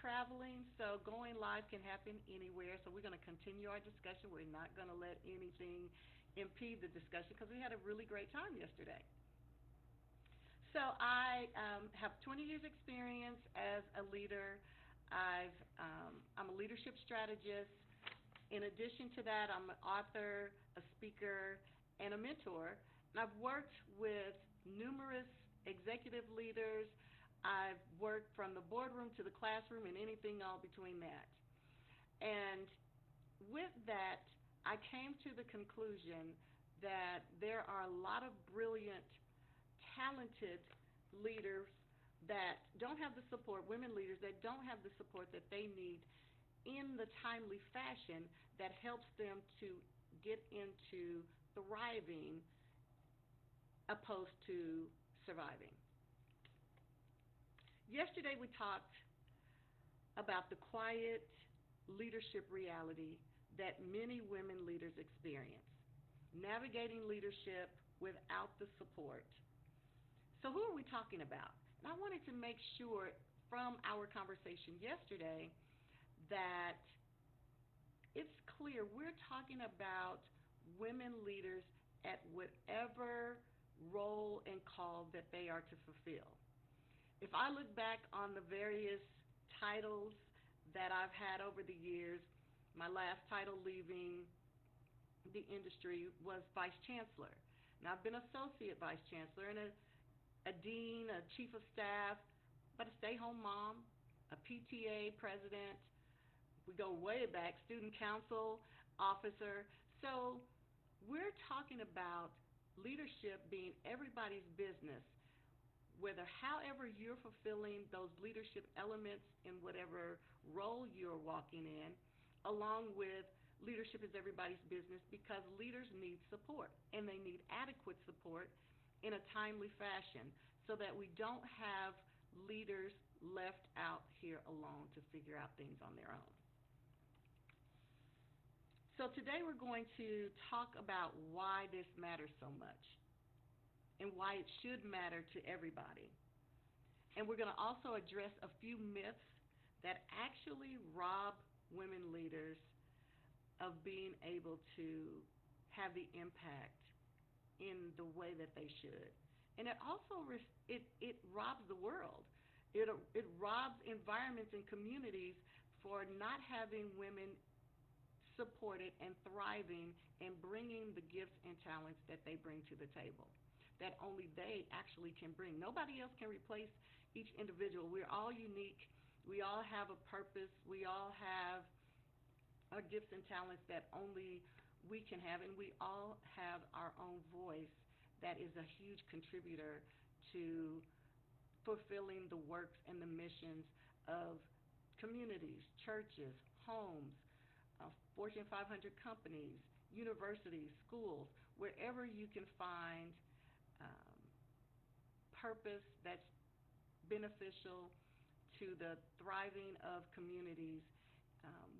traveling, so going live can happen anywhere. So we're going to continue our discussion. We're not going to let anything impede the discussion because we had a really great time yesterday. So I have 20 years experience as a leader. I'm a leadership strategist. In addition to that, I'm an author, a speaker, and a mentor. And I've worked with numerous executive leaders. I've worked from the boardroom to the classroom and anything all between that. And with that, I came to the conclusion that there are a lot of brilliant, talented leaders that don't have the support, women leaders that don't have the support that they need in the timely fashion that helps them to get into thriving opposed to surviving. Yesterday we talked about the quiet leadership reality that many women leaders experience, navigating leadership without the support. So who are we talking about? And I wanted to make sure from our conversation yesterday that it's clear we're talking about women leaders at whatever role and call that they are to fulfill. If I look back on the various titles that I've had over the years, my last title leaving the industry was Vice Chancellor. Now, I've been Associate Vice Chancellor and a Dean, a Chief of Staff, but a stay-home mom, a PTA President. We go way back, Student Council Officer. So we're talking about leadership being everybody's business, whether however you're fulfilling those leadership elements in whatever role you're walking in, along with leadership is everybody's business because leaders need support, and they need adequate support in a timely fashion so that we don't have leaders left out here alone to figure out things on their own. So today we're going to talk about why this matters so much and why it should matter to everybody. And we're going to also address a few myths that actually rob women leaders of being able to have the impact in the way that they should. And it also it robs the world. It robs environments and communities for not having women supported and thriving and bringing the gifts and talents that they bring to the table, that only they actually can bring. Nobody else can replace each individual. We're all unique. We all have a purpose. We all have our gifts and talents that only we can have, and we all have our own voice that is a huge contributor to fulfilling the works and the missions of communities, churches, homes, Fortune 500 companies, universities, schools, wherever you can find purpose that's beneficial to the thriving of communities.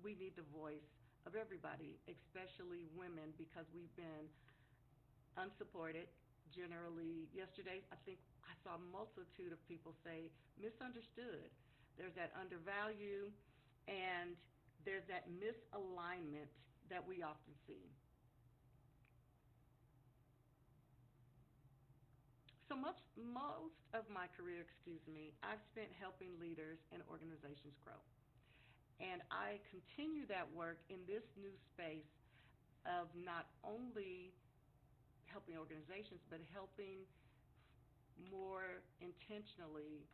We need the voice of everybody, especially women, because we've been unsupported. Generally, yesterday I think I saw a multitude of people say misunderstood. There's that undervalue and there's that misalignment that we often see. So most of my career, I've spent helping leaders and organizations grow. And I continue that work in this new space of not only helping organizations, but helping more intentionally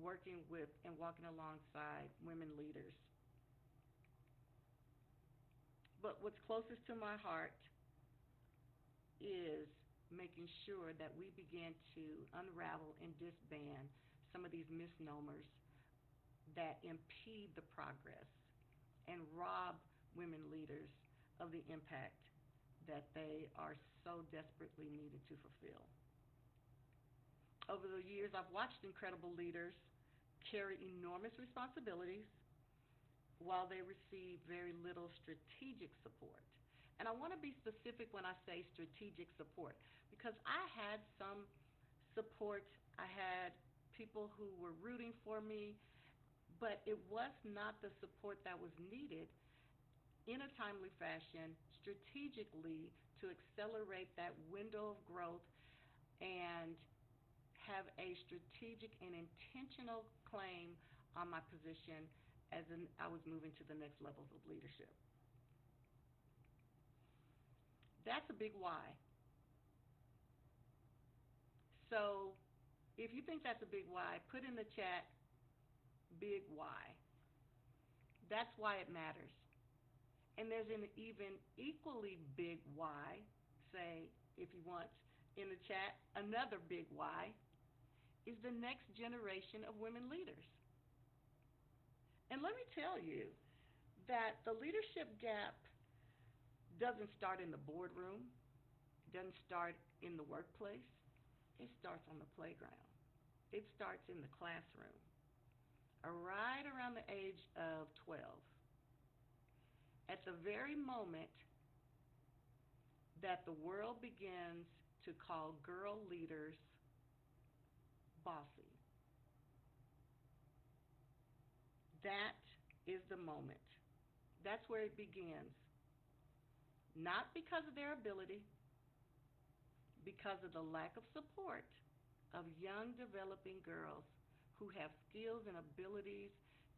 working with and walking alongside women leaders. But what's closest to my heart is making sure that we begin to unravel and disband some of these misnomers that impede the progress and rob women leaders of the impact that they are so desperately needed to fulfill. Over the years, I've watched incredible leaders carry enormous responsibilities while they receive very little strategic support. And I want to be specific when I say strategic support, because I had some support. I had people who were rooting for me, but it was not the support that was needed in a timely fashion, strategically, to accelerate that window of growth and have a strategic and intentional claim on my position as I was moving to the next levels of leadership. That's a big why. So if you think that's a big why, put in the chat, big why. That's why it matters. And there's an even equally big why, say, if you want, in the chat, another big why is the next generation of women leaders. And let me tell you that the leadership gap doesn't start in the boardroom, it doesn't start in the workplace, it starts on the playground. It starts in the classroom, right around the age of 12. At the very moment that the world begins to call girl leaders bossy, that is the moment. That's where it begins. Not because of their ability, because of the lack of support of young developing girls who have skills and abilities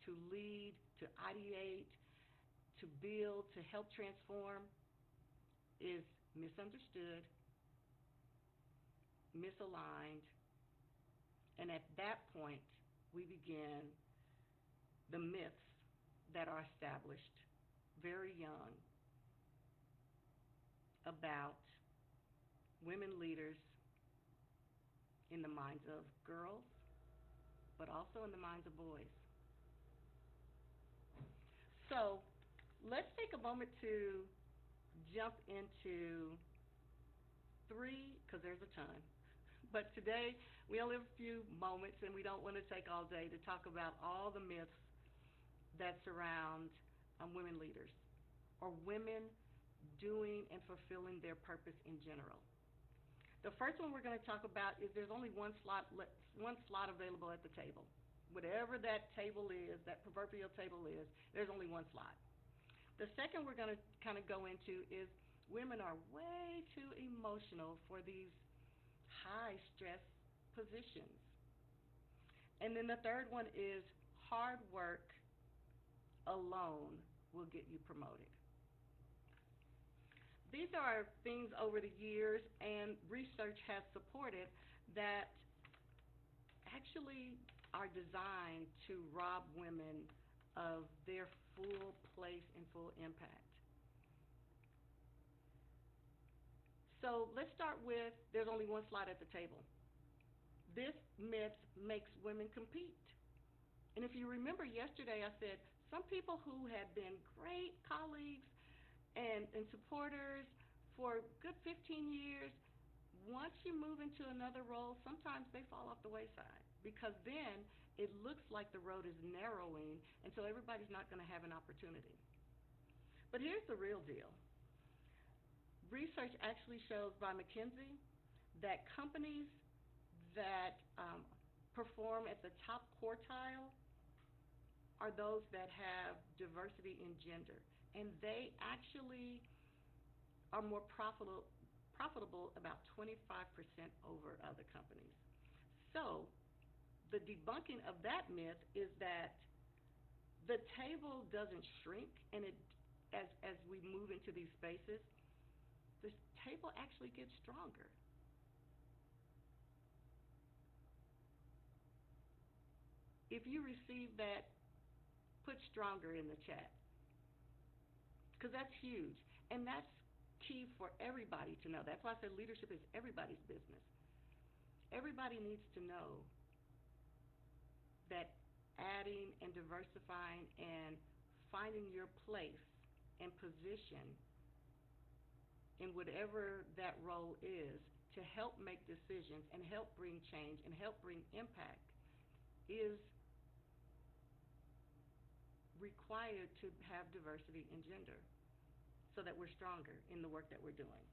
to lead, to ideate, to build, to help transform, is misunderstood, misaligned, and at that point we begin the myths that are established very young about women leaders in the minds of girls, but also in the minds of boys. So let's take a moment to jump into three, because there's a ton. But today we only have a few moments, and we don't want to take all day to talk about all the myths that surround women leaders, or women doing and fulfilling their purpose in general. The first one we're going to talk about is there's only one slot available at the table. Whatever that table is, that proverbial table is, there's only one slot. The second we're going to kind of go into is women are way too emotional for these high stress positions. And then the third one is hard work alone will get you promoted. These are things over the years, and research has supported that actually are designed to rob women of their full place and full impact. So let's start with there's only one slot at the table. This myth makes women compete. And if you remember yesterday, I said some people who had been great colleagues and supporters for a good 15 years, once you move into another role, sometimes they fall off the wayside, because then it looks like the road is narrowing, and so everybody's not going to have an opportunity. But here's the real deal. Research actually shows by McKinsey that companies that perform at the top quartile are those that have diversity in gender, and they actually are more profitable about 25% over other companies. So the debunking of that myth is that the table doesn't shrink, and as we move into these spaces, the table actually gets stronger. If you receive that, put stronger in the chat, because that's huge, and that's key for everybody to know. That's why I said leadership is everybody's business. Everybody needs to know that adding and diversifying and finding your place and position in whatever that role is to help make decisions and help bring change and help bring impact is required to have diversity in gender so that we're stronger in the work that we're doing.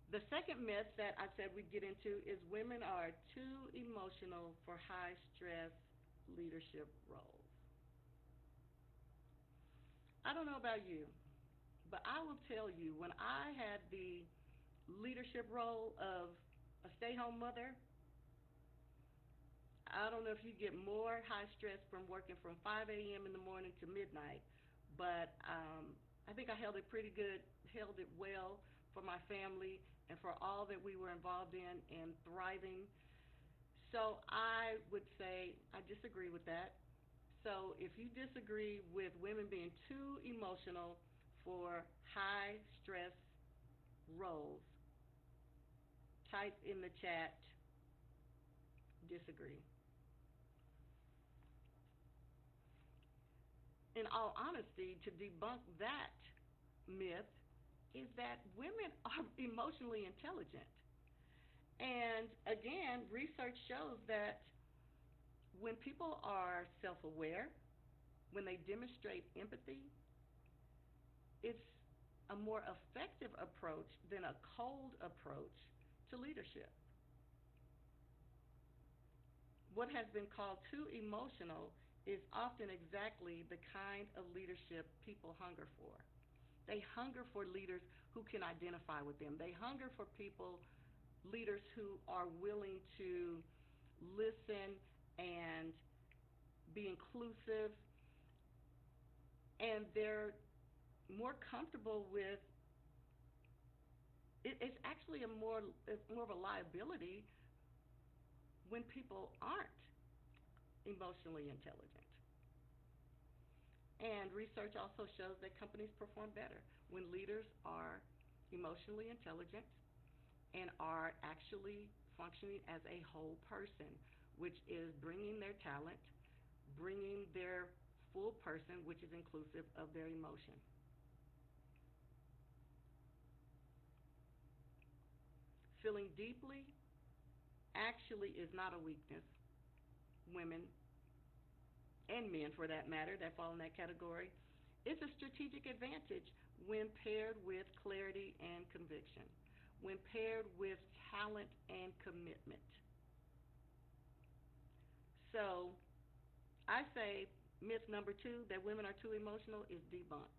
The second myth that I said we'd get into is women are too emotional for high stress leadership roles. I don't know about you, but I will tell you when I had the leadership role of a stay home mother, I don't know if you get more high stress from working from 5 a.m. in the morning to midnight, but I think I held it pretty good, held it well for my family and for all that we were involved in and thriving. So I would say I disagree with that. So if you disagree with women being too emotional for high stress roles, type in the chat disagree. In all honesty, to debunk that myth is that women are emotionally intelligent. And again, research shows that when people are self aware, when they demonstrate empathy, it's a more effective approach than a cold approach to leadership. What has been called too emotional is often exactly the kind of leadership people hunger for. They hunger for leaders who can identify with them. They hunger for leaders who are willing to listen and be inclusive, and they're more comfortable with it's actually it's more of a liability when people aren't emotionally intelligent. And research also shows that companies perform better when leaders are emotionally intelligent and are actually functioning as a whole person, which is bringing their talent, bringing their full person, which is inclusive of their emotion. Feeling deeply actually is not a weakness. Women and men, for that matter, that fall in that category. It's a strategic advantage when paired with clarity and conviction, when paired with talent and commitment. So I say myth number two, that women are too emotional, is debunked.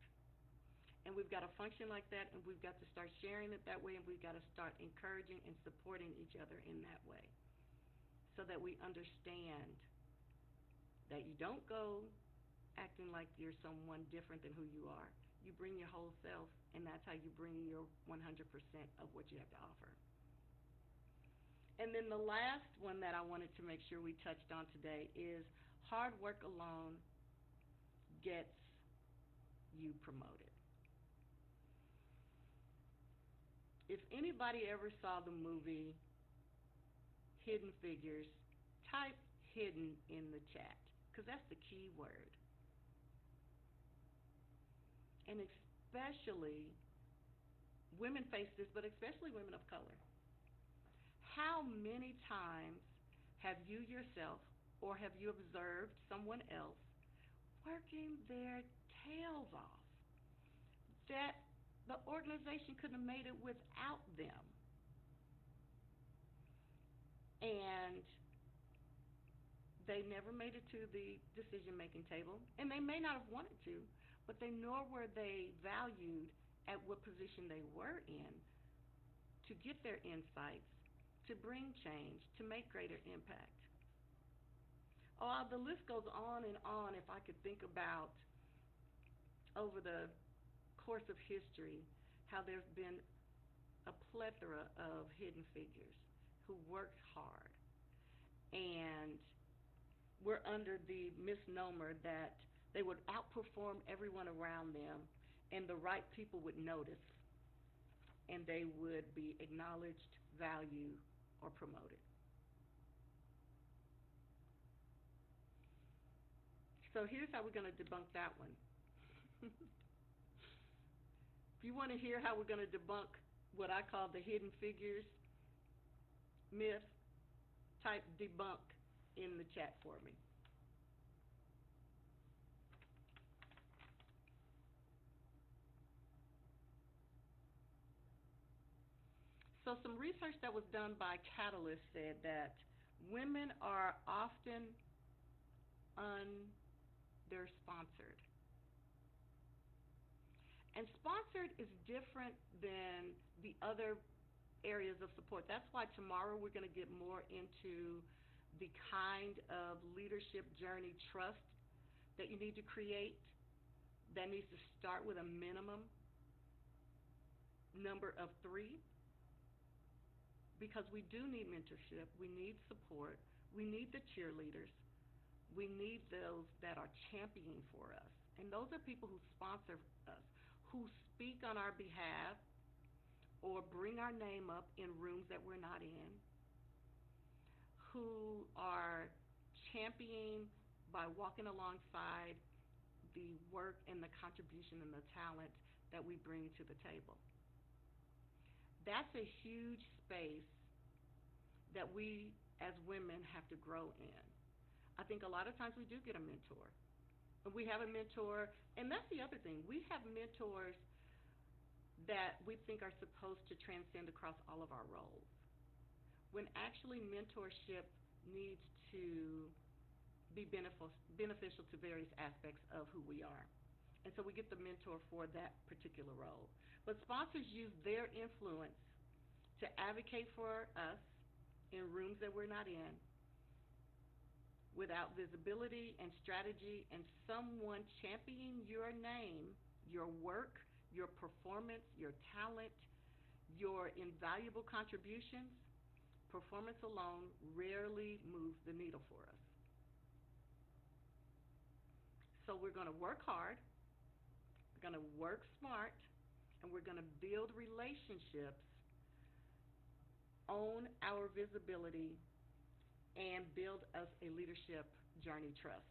And we've got to function like that, and we've got to start sharing it that way, and we've got to start encouraging and supporting each other in that way so that we understand that you don't go acting like you're someone different than who you are. You bring your whole self, and that's how you bring your 100% of what you have to offer. And then the last one that I wanted to make sure we touched on today is hard work alone gets you promoted. If anybody ever saw the movie Hidden Figures, type hidden in the chat because that's the key word. And especially women face this, but especially women of color. How many times have you yourself or have you observed someone else working their tails off that the organization couldn't have made it without them? And they never made it to the decision-making table, and they may not have wanted to, but nor were they valued at what position they were in to get their insights, to bring change, to make greater impact. Oh, the list goes on and on. If I could think about over the course of history how there's been a plethora of hidden figures who worked hard and were under the misnomer that they would outperform everyone around them and the right people would notice and they would be acknowledged, valued, or promoted. So here's how we're going to debunk that one. If you want to hear how we're going to debunk what I call the hidden figures myth, type debunk in the chat for me. So some research that was done by Catalyst said that women are often sponsored. And sponsored is different than the other areas of support. That's why tomorrow we're going to get more into the kind of leadership journey trust that you need to create that needs to start with a minimum number of 3, because we do need mentorship, we need support, we need the cheerleaders, we need those that are championing for us. And those are people who sponsor us, who speak on our behalf or bring our name up in rooms that we're not in, who are championing by walking alongside the work and the contribution and the talent that we bring to the table. That's a huge space that we as women have to grow in. I think a lot of times we do get a mentor. And we have a mentor, and that's the other thing. We have mentors that we think are supposed to transcend across all of our roles, when actually mentorship needs to be beneficial to various aspects of who we are. And so we get the mentor for that particular role. But sponsors use their influence to advocate for us in rooms that we're not in, without visibility and strategy and someone championing your name, your work, your performance, your talent, your invaluable contributions. Performance alone rarely moves the needle for us. So we're going to work hard, we're going to work smart, and we're going to build relationships, own our visibility, and build us a leadership journey trust.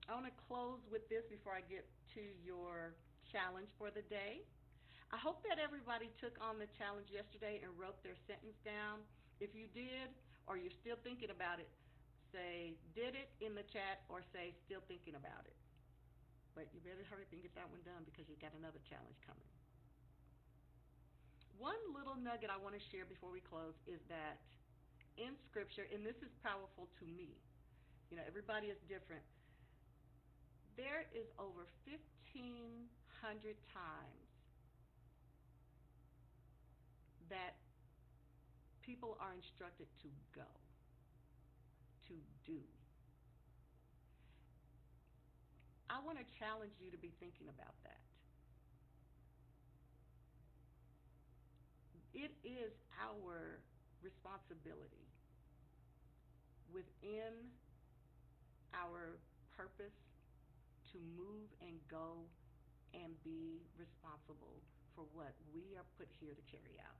I want to close with this before I get to your challenge for the day. I hope that everybody took on the challenge yesterday and wrote their sentence down. If you did, or you're still thinking about it, say did it in the chat or say still thinking about it. But you better hurry up and get that one done because you've got another challenge coming. One little nugget I want to share before we close is that in Scripture, and this is powerful to me, everybody is different. There is over 1,500 times that people are instructed to go, to do. I want to challenge you to be thinking about that. It is our responsibility within our purpose to move and go and be responsible for what we are put here to carry out.